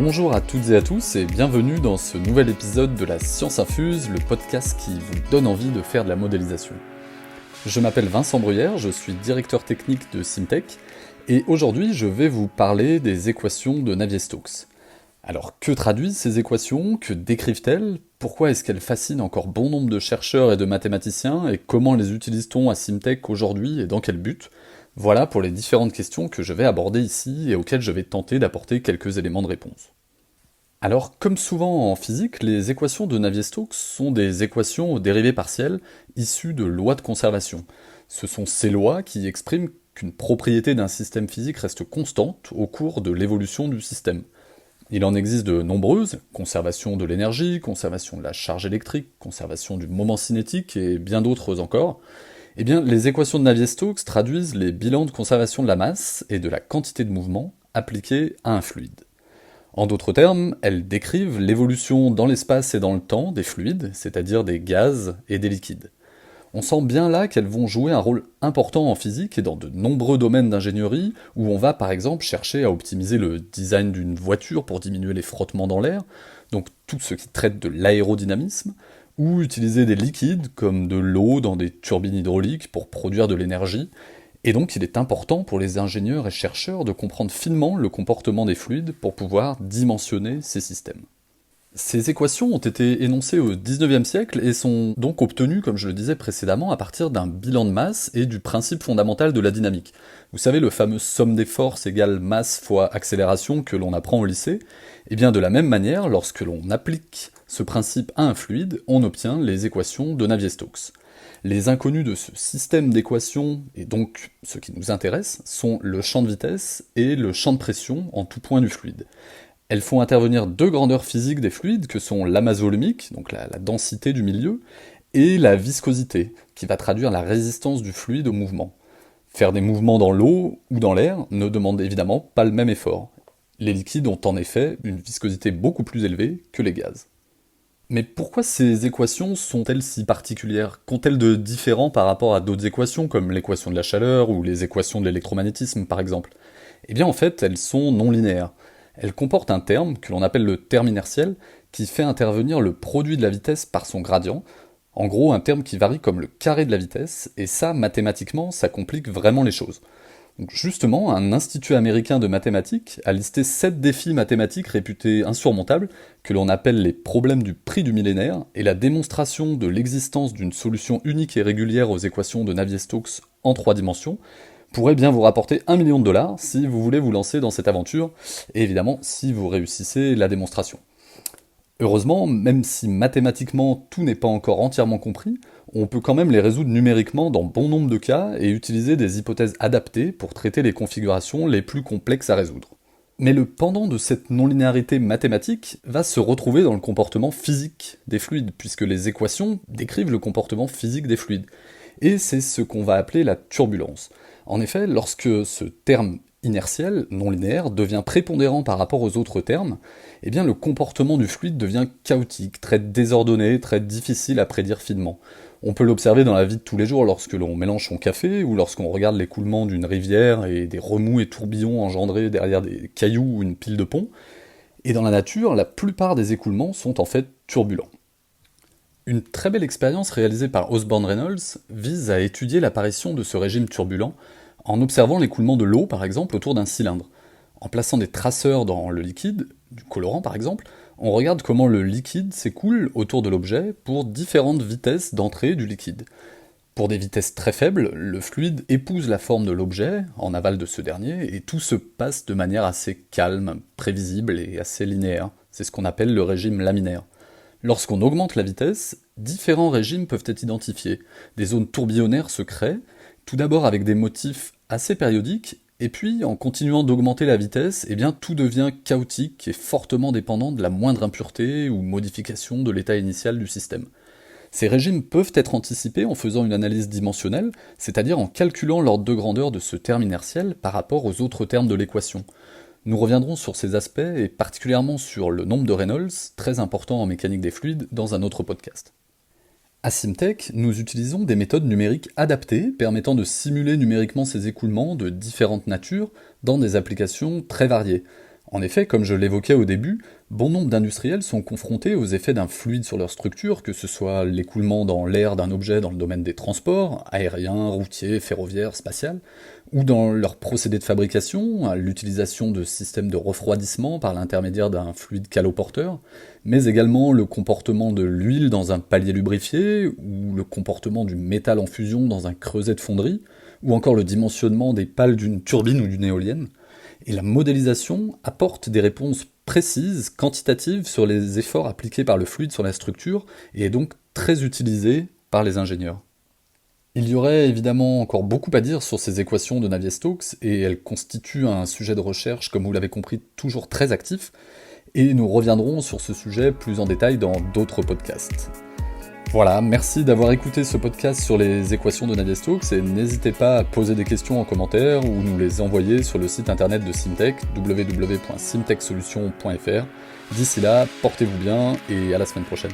Bonjour à toutes et à tous et bienvenue dans ce nouvel épisode de la Science Infuse, le podcast qui vous donne envie de faire de la modélisation. Je m'appelle Vincent Bruyère, je suis directeur technique de Simtech et aujourd'hui je vais vous parler des équations de Navier-Stokes. Alors que traduisent ces équations? Que décrivent-elles? Pourquoi est-ce qu'elles fascinent encore bon nombre de chercheurs et de mathématiciens et comment les utilise-t-on à Simtech aujourd'hui et dans quel but? Voilà pour les différentes questions que je vais aborder ici et auxquelles je vais tenter d'apporter quelques éléments de réponse. Alors, comme souvent en physique, les équations de Navier-Stokes sont des équations aux dérivées partielles issues de lois de conservation. Ce sont ces lois qui expriment qu'une propriété d'un système physique reste constante au cours de l'évolution du système. Il en existe de nombreuses, conservation de l'énergie, conservation de la charge électrique, conservation du moment cinétique et bien d'autres encore. Eh bien, les équations de Navier-Stokes traduisent les bilans de conservation de la masse et de la quantité de mouvement appliqués à un fluide. En d'autres termes, elles décrivent l'évolution dans l'espace et dans le temps des fluides, c'est-à-dire des gaz et des liquides. On sent bien là qu'elles vont jouer un rôle important en physique et dans de nombreux domaines d'ingénierie, où on va par exemple chercher à optimiser le design d'une voiture pour diminuer les frottements dans l'air, donc tout ce qui traite de l'aérodynamisme, ou utiliser des liquides comme de l'eau dans des turbines hydrauliques pour produire de l'énergie, et donc il est important pour les ingénieurs et chercheurs de comprendre finement le comportement des fluides pour pouvoir dimensionner ces systèmes. Ces équations ont été énoncées au XIXe siècle et sont donc obtenues, comme je le disais précédemment, à partir d'un bilan de masse et du principe fondamental de la dynamique. Vous savez, le fameux somme des forces égale masse fois accélération que l'on apprend au lycée. Et bien de la même manière, lorsque l'on applique ce principe à un fluide, on obtient les équations de Navier-Stokes. Les inconnus de ce système d'équations, et donc ce qui nous intéresse, sont le champ de vitesse et le champ de pression en tout point du fluide. Elles font intervenir deux grandeurs physiques des fluides, que sont la masse volumique, donc la densité du milieu, et la viscosité, qui va traduire la résistance du fluide au mouvement. Faire des mouvements dans l'eau ou dans l'air ne demande évidemment pas le même effort. Les liquides ont en effet une viscosité beaucoup plus élevée que les gaz. Mais pourquoi ces équations sont-elles si particulières? Qu'ont-elles de différent par rapport à d'autres équations, comme l'équation de la chaleur ou les équations de l'électromagnétisme par exemple? Eh bien en fait, elles sont non linéaires. Elles comportent un terme, que l'on appelle le terme inertiel, qui fait intervenir le produit de la vitesse par son gradient. En gros, un terme qui varie comme le carré de la vitesse, et ça, mathématiquement, ça complique vraiment les choses. Donc justement, un institut américain de mathématiques a listé 7 défis mathématiques réputés insurmontables, que l'on appelle les problèmes du prix du millénaire, et la démonstration de l'existence d'une solution unique et régulière aux équations de Navier-Stokes en 3 dimensions, pourrait bien vous rapporter $1 million si vous voulez vous lancer dans cette aventure, et évidemment si vous réussissez la démonstration. Heureusement, même si mathématiquement tout n'est pas encore entièrement compris, on peut quand même les résoudre numériquement dans bon nombre de cas et utiliser des hypothèses adaptées pour traiter les configurations les plus complexes à résoudre. Mais le pendant de cette non-linéarité mathématique va se retrouver dans le comportement physique des fluides, puisque les équations décrivent le comportement physique des fluides. Et c'est ce qu'on va appeler la turbulence. En effet, lorsque ce terme inertiel, non linéaire, devient prépondérant par rapport aux autres termes, eh bien le comportement du fluide devient chaotique, très désordonné, très difficile à prédire finement. On peut l'observer dans la vie de tous les jours lorsque l'on mélange son café, ou lorsqu'on regarde l'écoulement d'une rivière et des remous et tourbillons engendrés derrière des cailloux ou une pile de pont. Et dans la nature, la plupart des écoulements sont en fait turbulents. Une très belle expérience réalisée par Osborne Reynolds vise à étudier l'apparition de ce régime turbulent en observant l'écoulement de l'eau par exemple autour d'un cylindre. En plaçant des traceurs dans le liquide, du colorant par exemple, on regarde comment le liquide s'écoule autour de l'objet pour différentes vitesses d'entrée du liquide. Pour des vitesses très faibles, le fluide épouse la forme de l'objet, en aval de ce dernier, et tout se passe de manière assez calme, prévisible et assez linéaire. C'est ce qu'on appelle le régime laminaire. Lorsqu'on augmente la vitesse, différents régimes peuvent être identifiés. Des zones tourbillonnaires se créent, tout d'abord avec des motifs assez périodiques, et puis en continuant d'augmenter la vitesse, eh bien tout devient chaotique et fortement dépendant de la moindre impureté ou modification de l'état initial du système. Ces régimes peuvent être anticipés en faisant une analyse dimensionnelle, c'est-à-dire en calculant l'ordre de grandeur de ce terme inertiel par rapport aux autres termes de l'équation. Nous reviendrons sur ces aspects et particulièrement sur le nombre de Reynolds, très important en mécanique des fluides, dans un autre podcast. À Simtech, nous utilisons des méthodes numériques adaptées permettant de simuler numériquement ces écoulements de différentes natures dans des applications très variées. En effet, comme je l'évoquais au début, bon nombre d'industriels sont confrontés aux effets d'un fluide sur leur structure, que ce soit l'écoulement dans l'air d'un objet dans le domaine des transports, aérien, routier, ferroviaire, spatial, ou dans leur procédé de fabrication, à l'utilisation de systèmes de refroidissement par l'intermédiaire d'un fluide caloporteur, mais également le comportement de l'huile dans un palier lubrifié, ou le comportement du métal en fusion dans un creuset de fonderie, ou encore le dimensionnement des pales d'une turbine ou d'une éolienne. Et la modélisation apporte des réponses précises, quantitatives sur les efforts appliqués par le fluide sur la structure, et est donc très utilisée par les ingénieurs. Il y aurait évidemment encore beaucoup à dire sur ces équations de Navier-Stokes, et elles constituent un sujet de recherche, comme vous l'avez compris, toujours très actif, et nous reviendrons sur ce sujet plus en détail dans d'autres podcasts. Voilà, merci d'avoir écouté ce podcast sur les équations de Navier-Stokes, et n'hésitez pas à poser des questions en commentaire ou nous les envoyer sur le site internet de Simtech, www.simtechsolutions.fr. D'ici là, portez-vous bien et à la semaine prochaine.